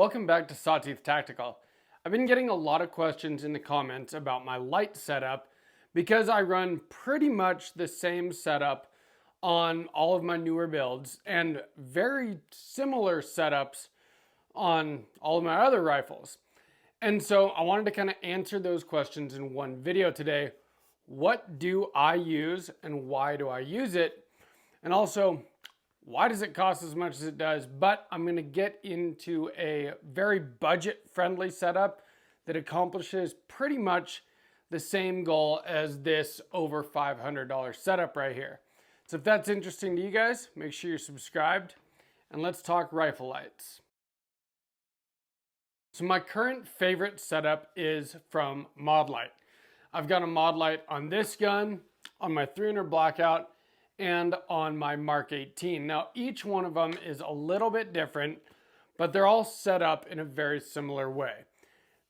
Welcome back to Sawtooth Tactical. I've been getting a lot of questions in the comments about my light setup because I run pretty much the same setup on all of my newer builds and very similar setups on all of my other rifles. And so I wanted to kind of answer those questions in one video today. What do I use and why do I use it? And also, why does it cost as much as it does? But I'm going to get into a very budget-friendly setup that accomplishes pretty much the same goal as this over $500 setup right here. So if that's interesting to you guys, make sure you're subscribed and let's talk rifle lights. So my current favorite setup is from Modlite. I've got a Modlite on this gun, on my 300 Blackout, and on my Mark 18. Now, each one of them is a little bit different, but they're all set up in a very similar way.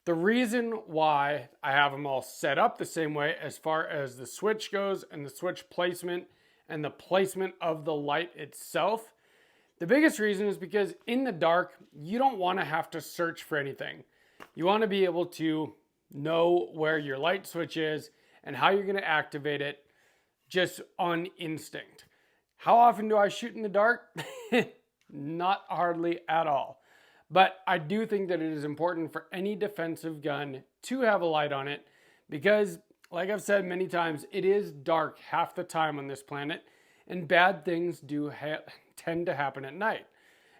The reason why I have them all set up the same way as far as the switch goes and the switch placement and the placement of the light itself, the biggest reason is because in the dark, you don't want to have to search for anything. You want to be able to know where your light switch is and how you're going to activate it just on instinct. How often do I shoot in the dark? Not hardly at all. But I do think that it is important for any defensive gun to have a light on it because, like I've said many times, it is dark half the time on this planet and bad things do tend to happen at night.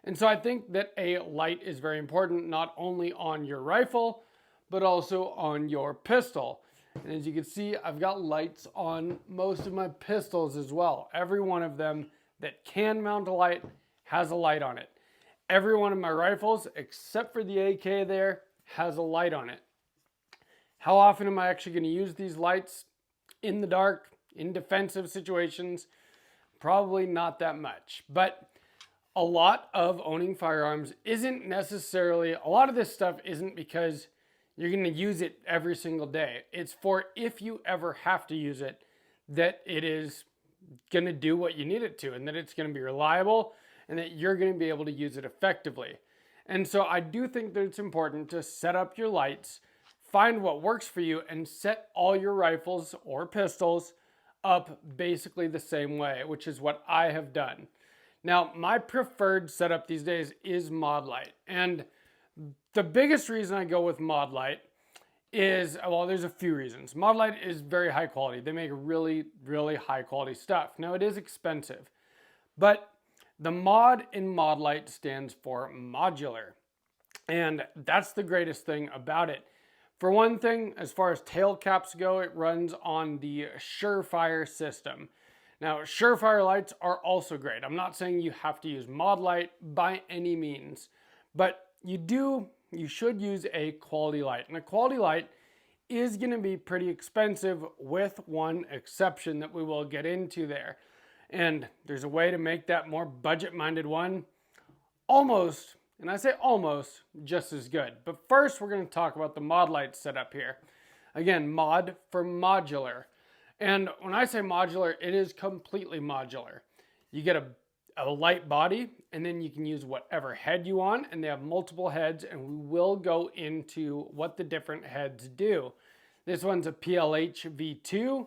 And so I think that a light is very important not only on your rifle, but also on your pistol. And as you can see, I've got lights on most of my pistols as well. Every one of them that can mount a light has a light on it. Every one of my rifles, except for the AK there, has a light on it. How often am I actually going to use these lights in the dark, in defensive situations? Probably not that much. But a lot of owning firearms isn't necessarily, a lot of this stuff isn't because you're going to use it every single day. It's for if you ever have to use it, that it is going to do what you need it to and that it's going to be reliable and that you're going to be able to use it effectively. And so I do think that it's important to set up your lights, find what works for you, and set all your rifles or pistols up basically the same way, which is what I have done. Now, my preferred setup these days is Modlite. And the biggest reason I go with Modlite is, well, there's a few reasons. Modlite is very high quality. They make really, really high quality stuff. Now, it is expensive, but the mod in Modlite stands for modular. And that's the greatest thing about it. For one thing, as far as tail caps go, it runs on the Surefire system. Now, Surefire lights are also great. I'm not saying you have to use Modlite by any means, but you should use a quality light. And a quality light is going to be pretty expensive with one exception that we will get into there. And there's a way to make that more budget-minded one almost, and I say almost, just as good. But first, we're going to talk about the Modlite setup here. Again, mod for modular. And when I say modular, it is completely modular. You get a light body, and then you can use whatever head you want, and they have multiple heads, and we will go into what the different heads do. This one's a PLH V2,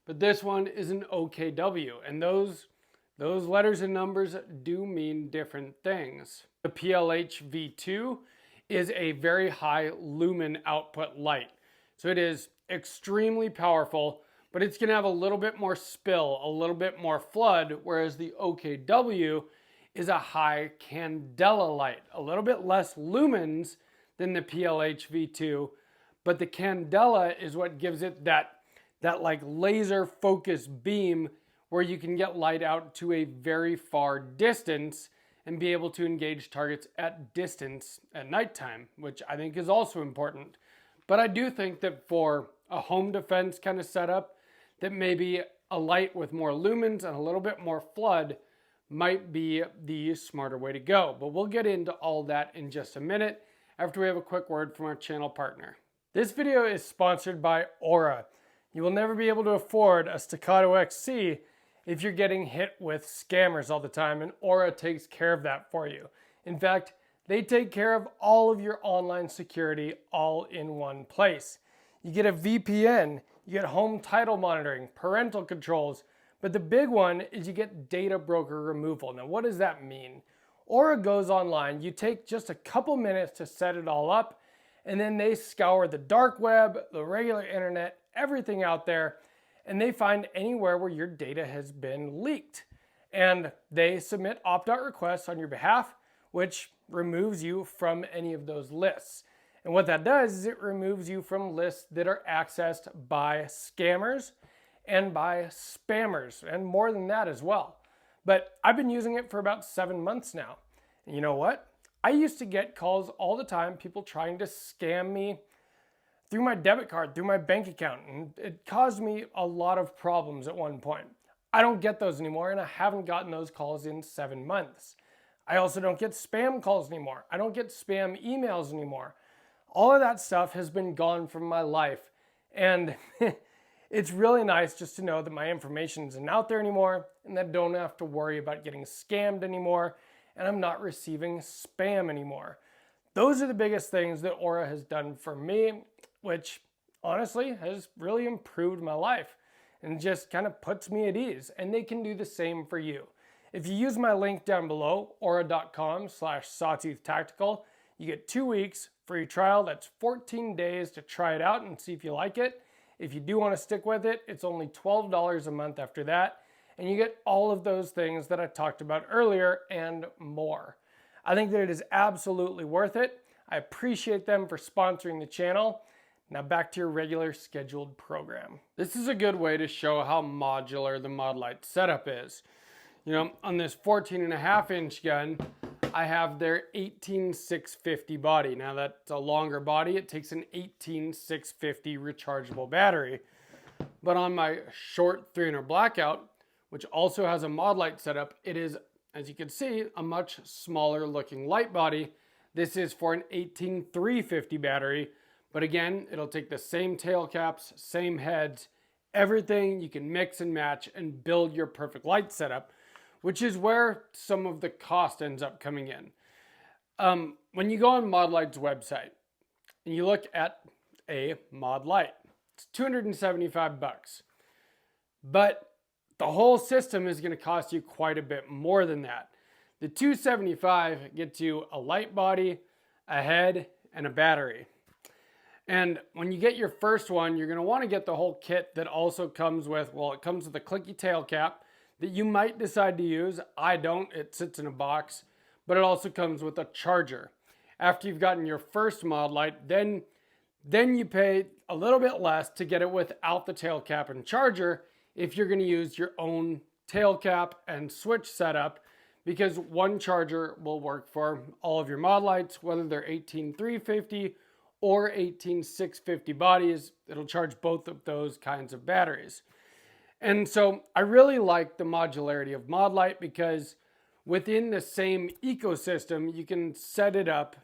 but this one is an OKW, and those letters and numbers do mean different things. The PLH V2 is a very high lumen output light, so it is extremely powerful, but it's going to have a little bit more spill, a little bit more flood, whereas the OKW is a high candela light, a little bit less lumens than the PLH V2, but the candela is what gives it that like laser focus beam where you can get light out to a very far distance and be able to engage targets at distance at nighttime, which I think is also important. But I do think that for a home defense kind of setup, that maybe a light with more lumens and a little bit more flood might be the smarter way to go. But we'll get into all that in just a minute after we have a quick word from our channel partner. This video is sponsored by Aura. You will never be able to afford a Staccato XC if you're getting hit with scammers all the time, and Aura takes care of that for you. In fact, They take care of all of your online security all in one place. You get a VPN, you get home title monitoring, parental controls, but the big one is you get data broker removal. Now, what does that mean? Aura goes online, you take just a couple minutes to set it all up, and then they scour the dark web, the regular internet, everything out there, and they find anywhere where your data has been leaked. And they submit opt-out requests on your behalf, which removes you from any of those lists. And what that does is it removes you from lists that are accessed by scammers and by spammers, and more than that as well. But I've been using it for about 7 months now. And you know what? I used to get calls all the time, people trying to scam me through my debit card, through my bank account, and it caused me a lot of problems at one point. I don't get those anymore, and I haven't gotten those calls in 7 months. I also don't get spam calls anymore. I don't get spam emails anymore. All of that stuff has been gone from my life, and it's really nice just to know that my information isn't out there anymore, and that I don't have to worry about getting scammed anymore, and I'm not receiving spam anymore. Those are the biggest things that Aura has done for me, which honestly has really improved my life and just kind of puts me at ease. And they can do the same for you. If you use my link down below, aura.com/sawtooth-tactical, you get 2 weeks free trial. That's 14 days to try it out and see if you like it. If you do want to stick with it, it's only $12 a month after that. And you get all of those things that I talked about earlier and more. I think that it is absolutely worth it. I appreciate them for sponsoring the channel. Now back to your regular scheduled program. This is a good way to show how modular the Modlite setup is. You know, on this 14.5-inch gun, I have their 18650 body. Now that's a longer body. It takes an 18650 rechargeable battery. But on my short 300 blackout, which also has a Modlite setup, it is, as you can see, a much smaller looking light body. This is for an 18350 battery. But again, it'll take the same tail caps, same heads, everything. You can mix and match and build your perfect light setup, which is where some of the cost ends up coming in. When you go on Modlite's website and you look at a Modlite, it's $275. But the whole system is going to cost you quite a bit more than that. The $275 gets you a light body, a head, and a battery. And when you get your first one, you're going to want to get the whole kit that also comes with, well, it comes with a clicky tail cap that you might decide to use. I don't, it sits in a box, but it also comes with a charger. After you've gotten your first Modlite, then you pay a little bit less to get it without the tail cap and charger if you're going to use your own tail cap and switch setup, because one charger will work for all of your Modlites, whether they're 18350 or 18650 bodies. It'll charge both of those kinds of batteries. And so I really like the modularity of Modlite because within the same ecosystem, you can set it up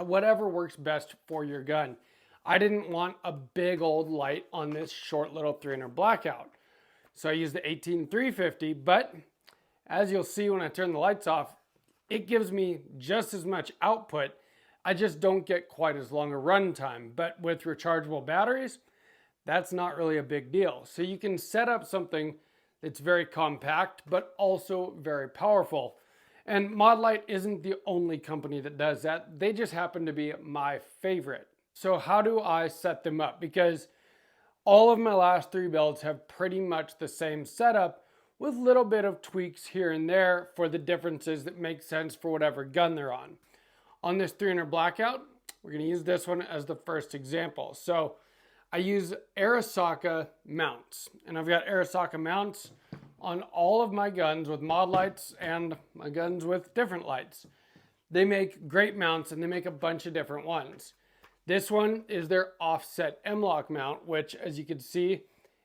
whatever works best for your gun. I didn't want a big old light on this short little 300 blackout. So I used the 18350, but as you'll see when I turn the lights off, it gives me just as much output. I just don't get quite as long a run time. But with rechargeable batteries, that's not really a big deal. So you can set up something that's very compact, but also very powerful. And Modlite isn't the only company that does that. They just happen to be my favorite. So how do I set them up? Because all of my last 3 builds have pretty much the same setup with a little bit of tweaks here and there for the differences that make sense for whatever gun they're on. On this 300 blackout, we're going to use this one as the first example. So I use Arisaka mounts, and I've got Arisaka mounts on all of my guns with Modlites and my guns with different lights. They make great mounts, and they make a bunch of different ones. This one is their offset M-lock mount, which, as you can see,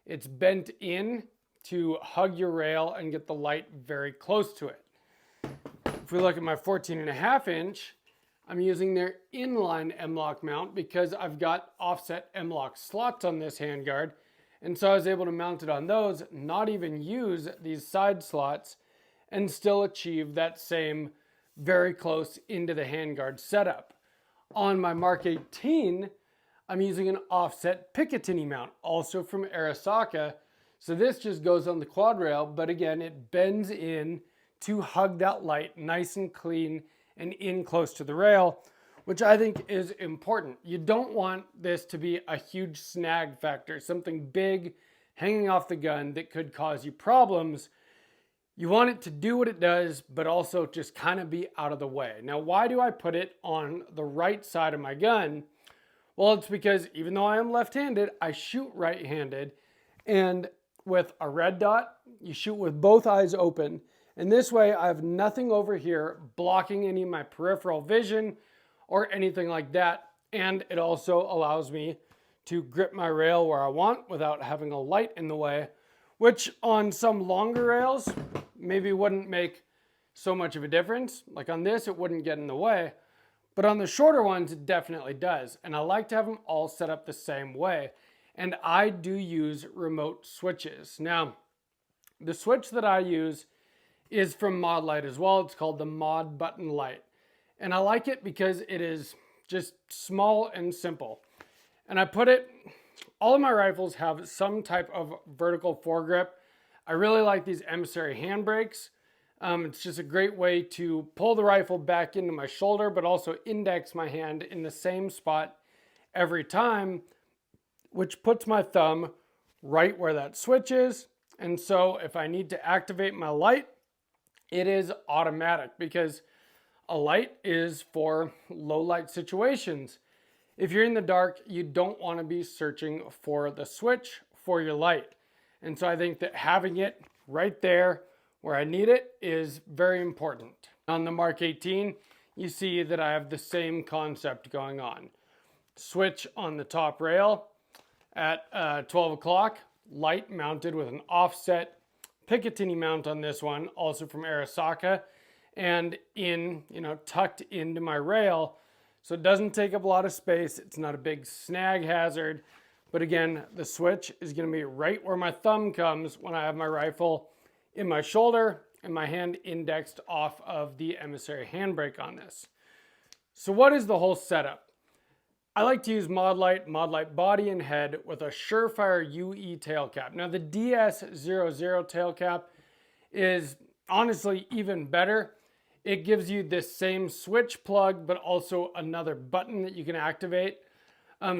it's bent in to hug your rail and get the light very close to it. If we look at my 14.5-inch, I'm using their inline M-lock mount because I've got offset M-lock slots on this handguard. And so I was able to mount it on those, not even use these side slots, and still achieve that same very close into the handguard setup. On my Mark 18, I'm using an offset Picatinny mount, also from Arisaka. So this just goes on the quad rail, but again, it bends in to hug that light nice and clean and in close to the rail, which I think is important. You don't want this to be a huge snag factor, something big hanging off the gun that could cause you problems. You want it to do what it does, but also just kind of be out of the way. Now, why do I put it on the right side of my gun? Well, it's because even though I am left-handed, I shoot right-handed. And with a red dot, you shoot with both eyes open. And this way, I have nothing over here blocking any of my peripheral vision or anything like that. And it also allows me to grip my rail where I want without having a light in the way, which on some longer rails maybe wouldn't make so much of a difference. Like on this, it wouldn't get in the way, but on the shorter ones, it definitely does. And I like to have them all set up the same way. And I do use remote switches. Now, the switch that I use is from Modlite as well. It's called the Mod Button Light. And I like it because it is just small and simple. And I put it, all of my rifles have some type of vertical foregrip. I really like these emissary handbrakes. It's just a great way to pull the rifle back into my shoulder, but also index my hand in the same spot every time, which puts my thumb right where that switch is. And so if I need to activate my light, it is automatic because a light is for low light situations. If you're in the dark, you don't want to be searching for the switch for your light. And so I think that having it right there where I need it is very important. On the Mark 18, you see that I have the same concept going on. Switch on the top rail at 12 o'clock, light mounted with an offset Picatinny mount on this one, also from Arisaka, and tucked into my rail. So it doesn't take up a lot of space. It's not a big snag hazard. But again, the switch is going to be right where my thumb comes when I have my rifle in my shoulder and my hand indexed off of the emissary handbrake on this. So what is the whole setup? I like to use Modlite body and head with a Surefire UE tail cap. Now the DS00 tail cap is honestly even better. It gives you this same switch plug, but also another button that you can activate.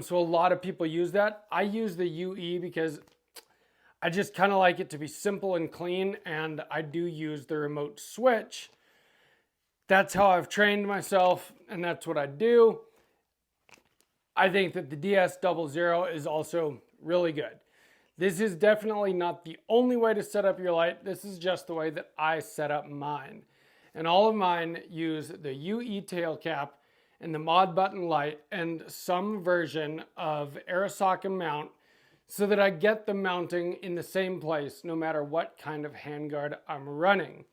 So a lot of people use that. I use the UE because I just kind of like it to be simple and clean, and I do use the remote switch. That's how I've trained myself, and that's what I do. I think that the DS00 is also really good. This is definitely not the only way to set up your light. This is just the way that I set up mine. And all of mine use the UE tail cap and the Mod Button Light and some version of Arisaka mount so that I get the mounting in the same place no matter what kind of handguard I'm running.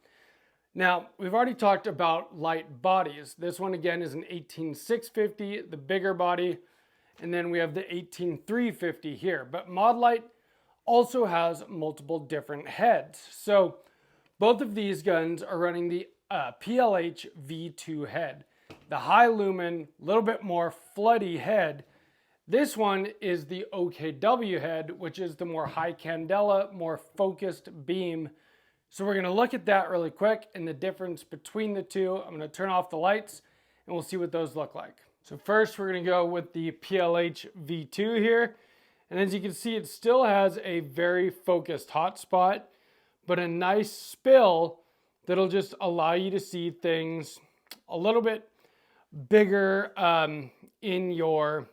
Now, we've already talked about light bodies. This one again is an 18650, the bigger body, and then we have the 18350 here. But Modlite also has multiple different heads. So both of these guns are running the PLH V2 head. The high lumen, little bit more floody head. This one is the OKW head, which is the more high candela, more focused beam. So we're going to look at that really quick and the difference between the two. I'm going to turn off the lights and we'll see what those look like. So first we're going to go with the PLH V2 here. And as you can see, it still has a very focused hotspot, but a nice spill that'll just allow you to see things a little bit bigger in your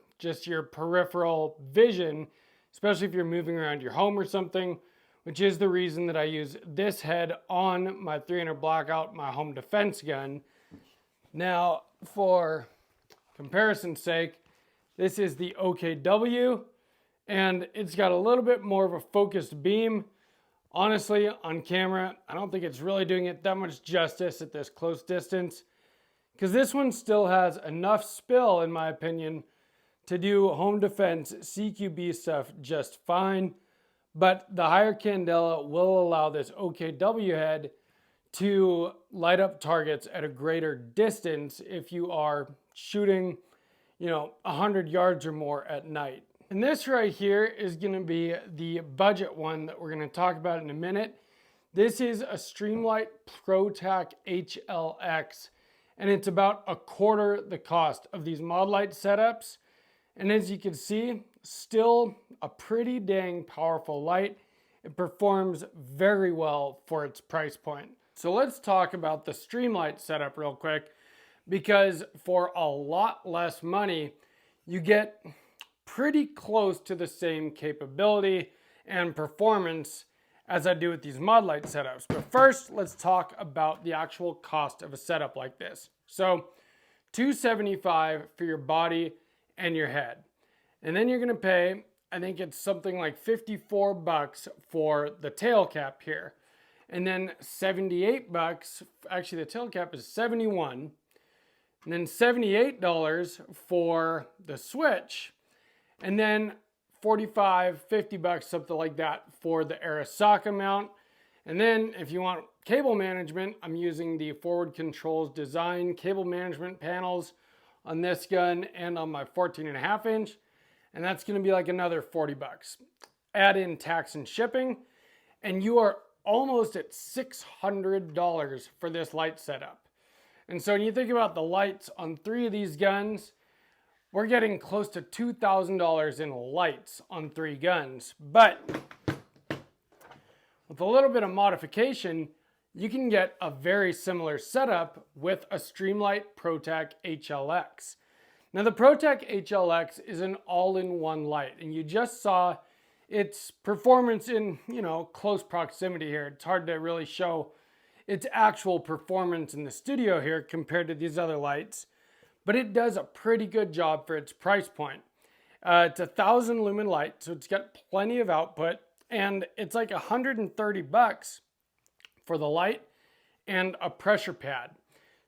peripheral vision, especially if you're moving around your home or something, which is the reason that I use this head on my 300 Blackout, my home defense gun. Now, for comparison's sake, this is the OKW, and it's got a little bit more of a focused beam. Honestly, on camera, I don't think it's really doing it that much justice at this close distance, because this one still has enough spill, in my opinion, to do home defense CQB stuff just fine. But the higher candela will allow this OKW head to light up targets at a greater distance if you are shooting, 100 yards or more at night. And this right here is going to be the budget one that we're going to talk about in a minute. This is a Streamlight ProTac HL-X, and it's about a quarter the cost of these Modlite setups. And as you can see, still a pretty dang powerful light. It performs very well for its price point. So let's talk about the Streamlight setup real quick, because for a lot less money, you get pretty close to the same capability and performance as I do with these Modlite setups. But first, let's talk about the actual cost of a setup like this. So $275 for your body and your head. And then you're gonna pay, I think it's something like 54 bucks for the tail cap here. And then 78 bucks, actually the tail cap is 71. And then $78 for the switch. And then 45, 50 bucks, something like that for the Arisaka mount. And then if you want cable management, I'm using the Forward Controls Design cable management panels on this gun and on my 14.5 inch. And that's gonna be like another 40 bucks. Add in tax and shipping, and you are almost at $600 for this light setup. And so when you think about the lights on 3 of these guns, we're getting close to $2,000 in lights on 3 guns. But with a little bit of modification, you can get a very similar setup with a Streamlight ProTac HL-X. Now the ProTac HL-X is an all-in-one light, and you just saw its performance in, close proximity here. It's hard to really show its actual performance in the studio here compared to these other lights, but it does a pretty good job for its price point. It's a 1,000 lumen light, so it's got plenty of output, and it's like 130 bucks for the light and a pressure pad.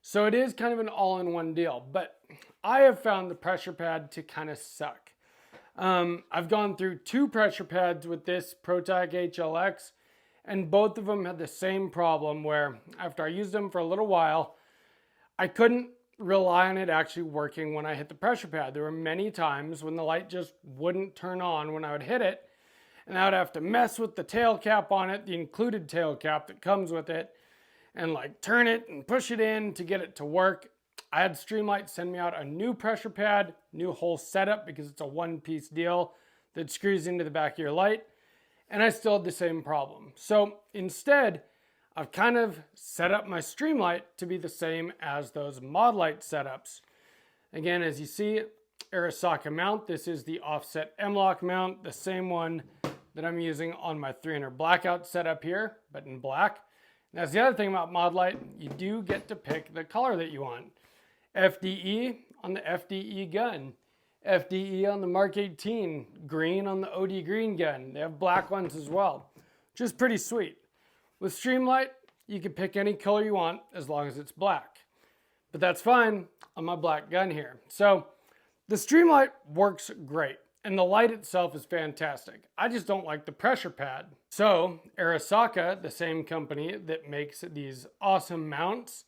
So it is kind of an all-in-one deal, but I have found the pressure pad to kind of suck. I've gone through 2 pressure pads with this ProTac HL-X, and both of them had the same problem where after I used them for a little while, I couldn't rely on it actually working when I hit the pressure pad. There were many times when the light just wouldn't turn on when I would hit it, and I would have to mess with the tail cap on it, the included tail cap that comes with it, and like turn it and push it in to get it to work. I had Streamlight send me out a new pressure pad, new whole setup, because it's a one-piece deal that screws into the back of your light, and I still had the same problem. So instead, I've kind of set up my Streamlight to be the same as those Modlite setups. Again, as you see, Arisaka mount. This is the offset M-LOK mount, the same one that I'm using on my 300 blackout setup here, but in black. And that's the other thing about Modlite, you do get to pick the color that you want. FDE on the FDE gun, FDE on the Mark 18, green on the OD green gun. They have black ones as well, which is pretty sweet. With Streamlight, you can pick any color you want as long as it's black. But that's fine on my black gun here. So the Streamlight works great, and the light itself is fantastic. I just don't like the pressure pad. So Arisaka, the same company that makes these awesome mounts,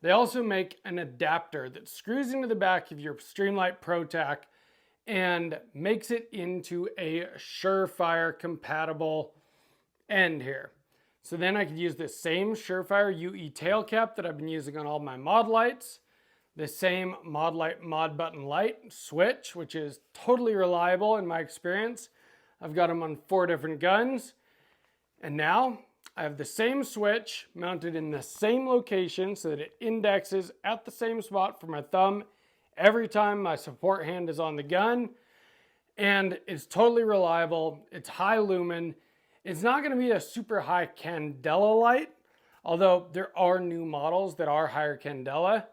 they also make an adapter that screws into the back of your Streamlight ProTac and makes it into a Surefire compatible end here. So then I could use the same Surefire UE tail cap that I've been using on all my mod lights, the same Modlite mod button light switch, which is totally reliable in my experience. I've got them on 4 different guns, and now I have the same switch mounted in the same location so that it indexes at the same spot for my thumb every time my support hand is on the gun, and it's totally reliable. It's high lumen. It's not going to be a super high candela light, although there are new models that are higher candela,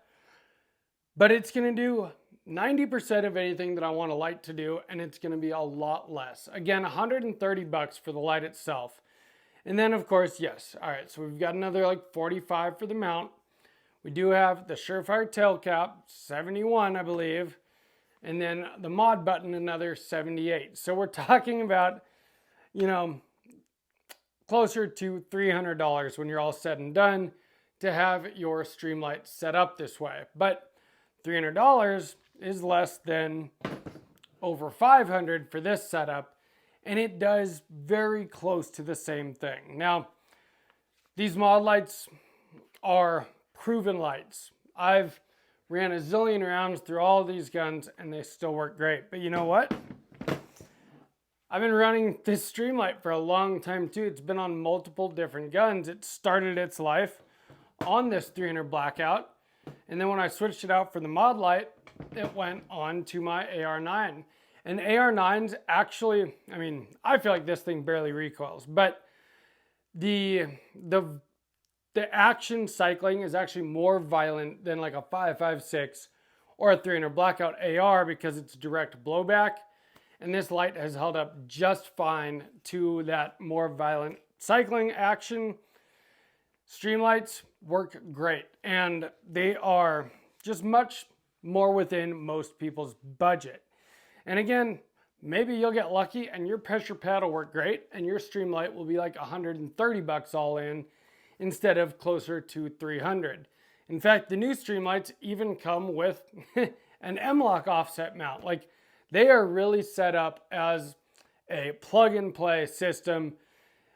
but it's going to do 90% of anything that I want a light to do, and it's going to be a lot less. Again, 130 bucks for the light itself. And then of course, yes, all right, so we've got another like 45 for the mount. We do have the Surefire tail cap, 71, I believe. And then the mod button, another 78. So we're talking about, closer to $300 when you're all said and done, to have your Streamlight set up this way. But $300 is less than over $500 for this setup, and it does very close to the same thing. Now, these mod lights are proven lights. I've ran a zillion rounds through all of these guns and they still work great. But you know what? I've been running this Streamlight for a long time too. It's been on multiple different guns. It started its life on this 300 Blackout, and then when I switched it out for the Modlite, it went on to my AR9. And AR9's actually, I mean, I feel like this thing barely recoils, but the action cycling is actually more violent than like a 5.56 or a 300 Blackout AR because it's direct blowback. And this light has held up just fine to that more violent cycling action. Streamlights work great, and they are just much more within most people's budget. And again, maybe you'll get lucky and your pressure pad will work great and your Streamlight will be like 130 bucks all in instead of closer to 300. In fact, the new Streamlights even come with an M-LOK offset mount. Like, they are really set up as a plug-and-play system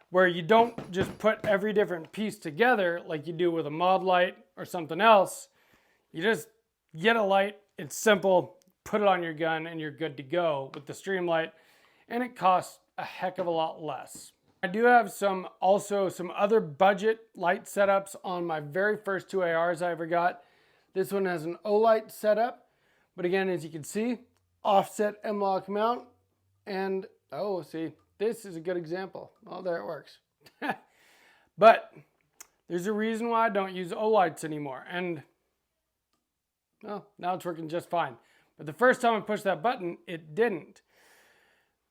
where you don't just put every different piece together like you do with a Modlite or something else. You just get a light, it's simple, put it on your gun, and you're good to go with the Streamlight, and it costs a heck of a lot less. I do have some other budget light setups on my very first two ARs I ever got. This one has an Olight setup, but again, as you can see, offset M-LOK mount, and oh, see, this is a good example. Oh, there it works. But there's a reason why I don't use Olights anymore, and well, now it's working just fine. But the first time I pushed that button, it didn't.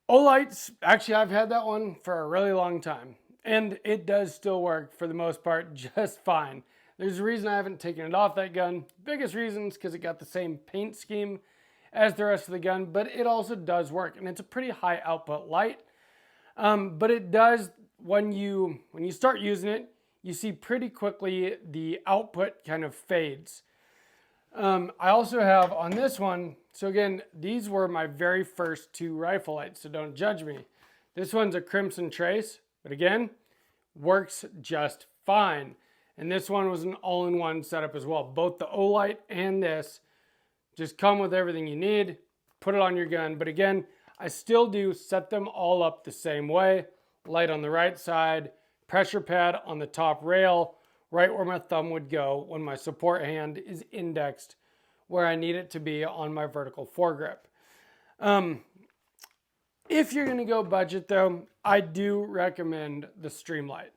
Olights, actually I've had that one for a really long time, and it does still work for the most part just fine. There's a reason I haven't taken it off that gun. Biggest reason is because it got the same paint scheme as the rest of the gun, but it also does work, and it's a pretty high output light. But it does, when you start using it, you see pretty quickly the output kind of fades. I also have on this one, so again, these were my very first two rifle lights, so don't judge me. This one's a Crimson Trace, but again, works just fine. And this one was an all-in-one setup as well. Both the Olight and this just come with everything you need, put it on your gun. But again, I still do set them all up the same way. Light on the right side, pressure pad on the top rail, right where my thumb would go when my support hand is indexed where I need it to be on my vertical foregrip. If you're gonna go budget though, I do recommend the Streamlight.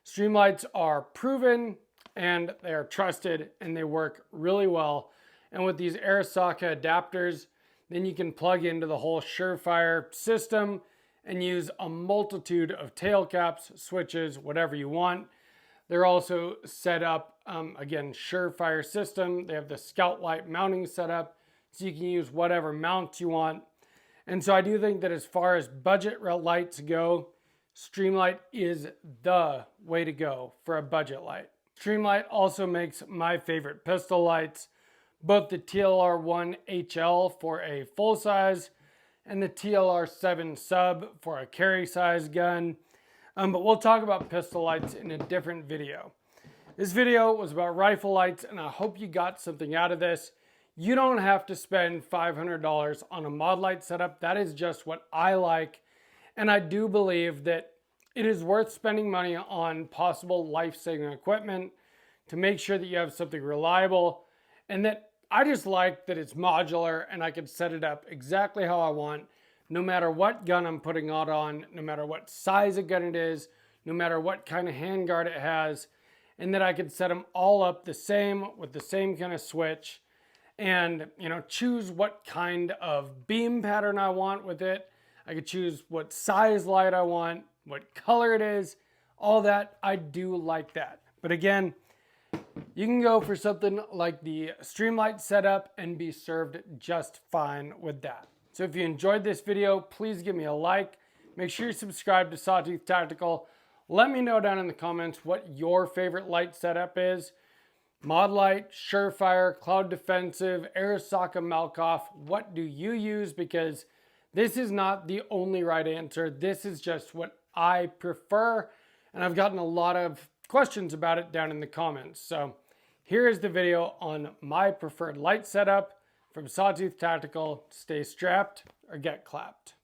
Streamlights are proven and they are trusted and they work really well. And with these Arisaka adapters, then you can plug into the whole Surefire system and use a multitude of tail caps, switches, whatever you want. They're also set up, again, Surefire system. They have the Scout Light mounting setup, so you can use whatever mount you want. And so I do think that as far as budget lights go, Streamlight is the way to go for a budget light. Streamlight also makes my favorite pistol lights, both the TLR1 HL for a full size and the TLR7 sub for a carry size gun. But we'll talk about pistol lights in a different video. This video was about rifle lights, and I hope you got something out of this. You don't have to spend $500 on a Modlite setup. That is just what I like. And I do believe that it is worth spending money on possible life-saving equipment to make sure that you have something reliable, and that I just like that it's modular and I can set it up exactly how I want, no matter what gun I'm putting it on, no matter what size of gun it is, no matter what kind of handguard it has, and that I can set them all up the same with the same kind of switch and, you know, choose what kind of beam pattern I want with it. I could choose what size light I want, what color it is, all that. I do like that. But again, you can go for something like the Streamlight setup and be served just fine with that. So if you enjoyed this video, please give me a like. Make sure you subscribe to Sawtooth Tactical. Let me know down in the comments what your favorite light setup is. Modlite, Surefire, Cloud Defensive, Arisaka, Malkoff. What do you use? Because this is not the only right answer. This is just what I prefer. And I've gotten a lot of questions about it down in the comments. So here is the video on my preferred light setup from Sawtooth Tactical. Stay strapped or get clapped.